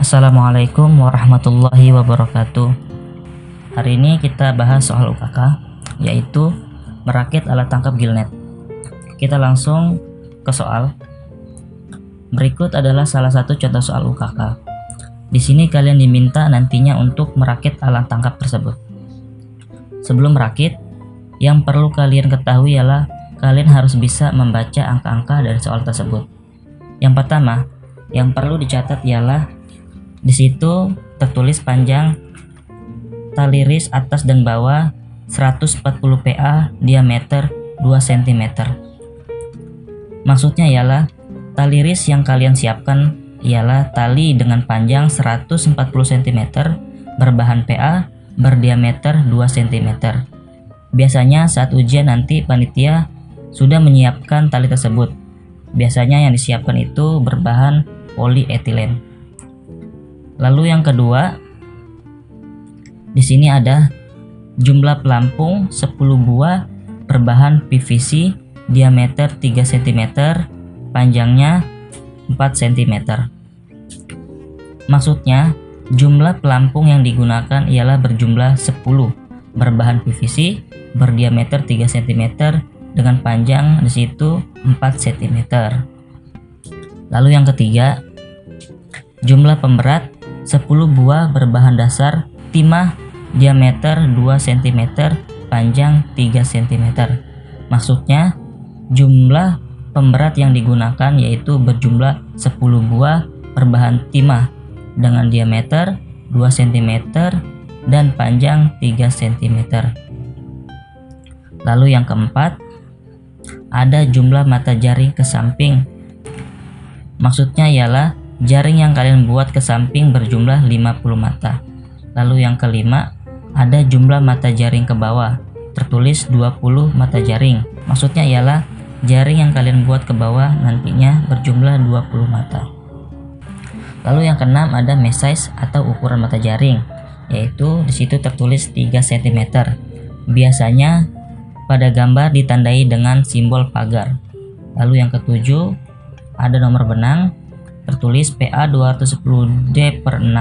Assalamualaikum warahmatullahi wabarakatuh. Hari ini kita bahas soal UKK, yaitu merakit alat tangkap gillnet. Kita langsung ke soal. Berikut adalah salah satu contoh soal UKK. Di sini kalian diminta nantinya untuk merakit alat tangkap tersebut. Sebelum merakit, yang perlu kalian ketahui ialah kalian harus bisa membaca angka-angka dari soal tersebut. Yang pertama, yang perlu dicatat ialah di situ tertulis panjang tali ris atas dan bawah 140 PA, diameter 2 cm. Maksudnya ialah tali ris yang kalian siapkan ialah tali dengan panjang 140 cm berbahan PA berdiameter 2 cm. Biasanya saat ujian nanti panitia sudah menyiapkan tali tersebut. Biasanya yang disiapkan itu berbahan polietilen. Lalu yang kedua, di sini ada jumlah pelampung 10 buah berbahan PVC diameter 3 cm, panjangnya 4 cm. Maksudnya, jumlah pelampung yang digunakan ialah berjumlah 10 berbahan PVC berdiameter 3 cm dengan panjang di situ 4 cm. Lalu yang ketiga, jumlah pemberat 10 buah berbahan dasar timah diameter 2 cm, panjang 3 cm. Maksudnya, jumlah pemberat yang digunakan yaitu berjumlah 10 buah berbahan timah dengan diameter 2 cm dan panjang 3 cm. Lalu yang keempat, ada jumlah mata jaring ke samping. Maksudnya ialah jaring yang kalian buat ke samping berjumlah 50 mata. Lalu yang kelima, ada jumlah mata jaring ke bawah, tertulis 20 mata jaring. Maksudnya ialah jaring yang kalian buat ke bawah nantinya berjumlah 20 mata. Lalu yang keenam, ada mesh size atau ukuran mata jaring, yaitu di situ tertulis 3 cm. Biasanya pada gambar ditandai dengan simbol pagar. Lalu yang ketujuh, ada nomor benang tertulis PA 210D/6.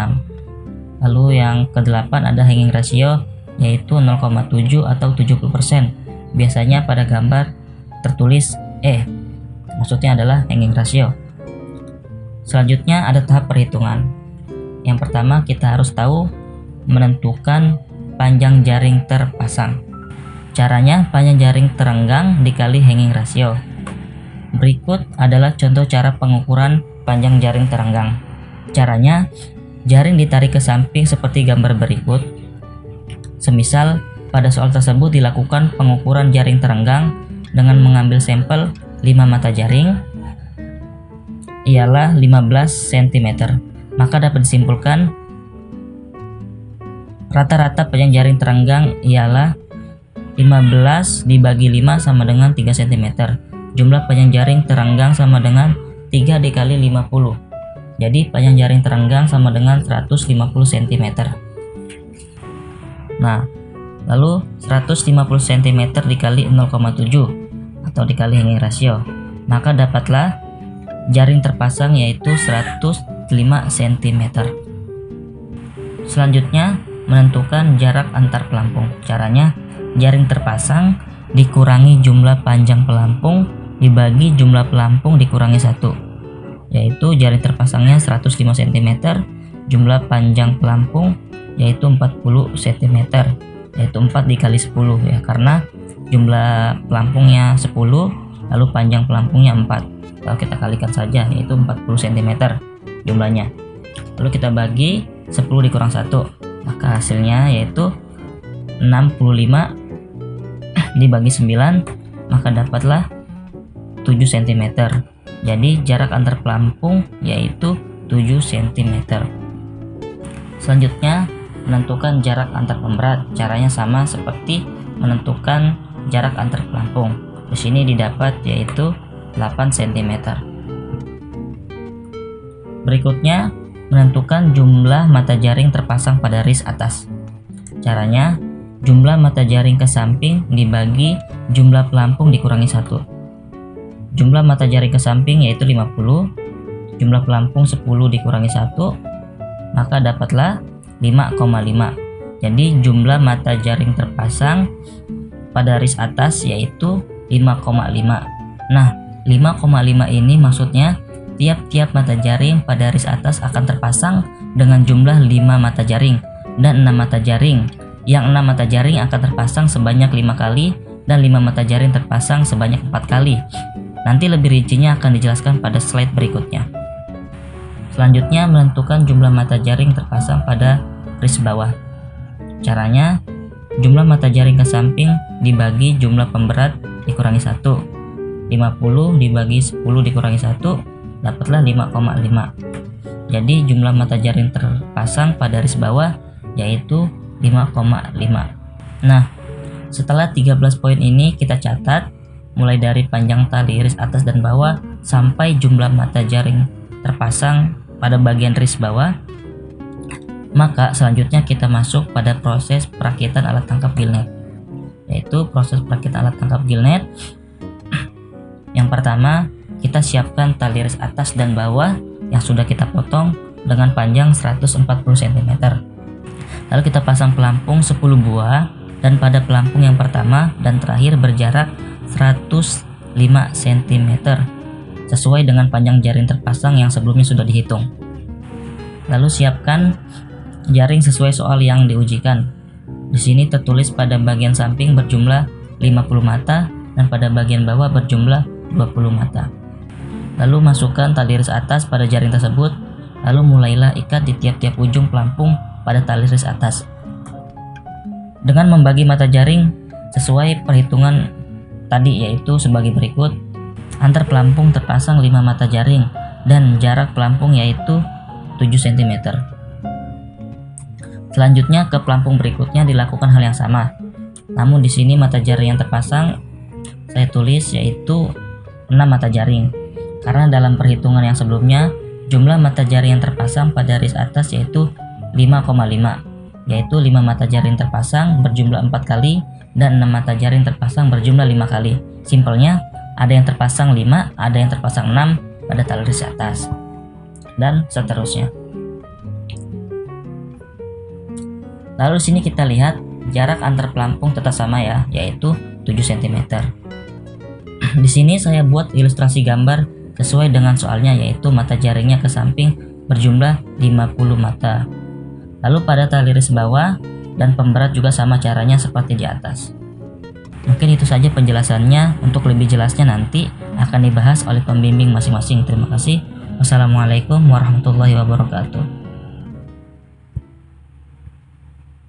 Lalu yang ke-8 ada hanging ratio yaitu 0,7 atau 70%. Biasanya pada gambar tertulis E, maksudnya adalah hanging ratio. Selanjutnya ada tahap perhitungan. Yang pertama, kita harus tahu menentukan panjang jaring terpasang. Caranya panjang jaring terenggang dikali hanging ratio. Berikut adalah contoh cara pengukuran panjang jaring terenggang. Caranya, jaring ditarik ke samping seperti gambar berikut. Semisal pada soal tersebut dilakukan pengukuran jaring terenggang dengan mengambil sampel 5 mata jaring ialah 15 cm. Maka dapat disimpulkan rata-rata panjang jaring terenggang ialah 15 dibagi 5 sama dengan 3 cm. Jumlah panjang jaring terenggang sama dengan 3 dikali 50. Jadi panjang jaring terenggang sama dengan 150 cm. Nah, lalu 150 cm dikali 0,7 atau dikali hanging ratio, maka dapatlah jaring terpasang yaitu 105 cm. Selanjutnya, menentukan jarak antar pelampung. Caranya, jaring terpasang dikurangi jumlah panjang pelampung dibagi jumlah pelampung dikurangi 1, yaitu jaring terpasangnya 105 cm, jumlah panjang pelampung yaitu 40 cm, yaitu 4 dikali 10 ya, karena jumlah pelampungnya 10 lalu panjang pelampungnya 4. Kalau kita kalikan saja yaitu 40 cm jumlahnya. Lalu kita bagi 10 dikurang 1, maka hasilnya yaitu 65 dibagi 9, maka dapatlah 7 cm. Jadi jarak antar pelampung yaitu 7 cm. Selanjutnya, menentukan jarak antar pemberat. Caranya sama seperti menentukan jarak antar pelampung. Di sini didapat yaitu 8 cm. Berikutnya, menentukan jumlah mata jaring terpasang pada ris atas. Caranya, jumlah mata jaring ke samping dibagi jumlah pelampung dikurangi 1. Jumlah mata jaring ke samping yaitu 50, jumlah pelampung 10 dikurangi 1, maka dapatlah 5,5. Jadi jumlah mata jaring terpasang pada garis atas yaitu 5,5. Nah, 5,5 ini maksudnya tiap-tiap mata jaring pada garis atas akan terpasang dengan jumlah 5 mata jaring dan 6 mata jaring. Yang 6 mata jaring akan terpasang sebanyak 5 kali dan 5 mata jaring terpasang sebanyak 4 kali. Nanti lebih rincinya akan dijelaskan pada slide berikutnya. Selanjutnya, menentukan jumlah mata jaring terpasang pada garis bawah. Caranya, jumlah mata jaring ke samping dibagi jumlah pemberat dikurangi 1. 50 dibagi 10 dikurangi 1, dapatlah 5,5. Jadi jumlah mata jaring terpasang pada garis bawah yaitu 5,5. Nah, setelah 13 poin ini kita catat mulai dari panjang tali garis atas dan bawah sampai jumlah mata jaring terpasang pada bagian garis bawah. Maka selanjutnya kita masuk pada proses perakitan alat tangkap gillnet, yaitu proses perakitan alat tangkap gillnet. Yang pertama, kita siapkan tali garis atas dan bawah yang sudah kita potong dengan panjang 140 cm. Lalu kita pasang pelampung 10 buah dan pada pelampung yang pertama dan terakhir berjarak 105 cm sesuai dengan panjang jaring terpasang yang sebelumnya sudah dihitung. Lalu siapkan jaring sesuai soal yang diujikan. Di sini tertulis pada bagian samping berjumlah 50 mata dan pada bagian bawah berjumlah 20 mata. Lalu masukkan tali garis atas pada jaring tersebut, lalu mulailah ikat di tiap-tiap ujung pelampung pada tali garis atas. Dengan membagi mata jaring sesuai perhitungan tadi yaitu sebagai berikut. Antar pelampung terpasang 5 mata jaring dan jarak pelampung yaitu 7 cm. Selanjutnya ke pelampung berikutnya dilakukan hal yang sama. Namun di sini mata jaring yang terpasang saya tulis yaitu 6 mata jaring. Karena dalam perhitungan yang sebelumnya jumlah mata jaring yang terpasang pada garis atas yaitu 5,5, yaitu 5 mata jaring terpasang berjumlah 4 kali dan 6 mata jaring terpasang berjumlah 5 kali. Simpelnya ada yang terpasang 5, ada yang terpasang 6 pada tali garis atas dan seterusnya. Lalu sini kita lihat jarak antar pelampung tetap sama ya, yaitu 7 cm. Di sini saya buat ilustrasi gambar sesuai dengan soalnya, yaitu mata jaringnya ke samping berjumlah 50 mata. Lalu pada tali garis bawah dan pemberat juga sama caranya seperti di atas. Mungkin itu saja penjelasannya. Untuk lebih jelasnya nanti akan dibahas oleh pembimbing masing-masing. Terima kasih. Wassalamualaikum warahmatullahi wabarakatuh.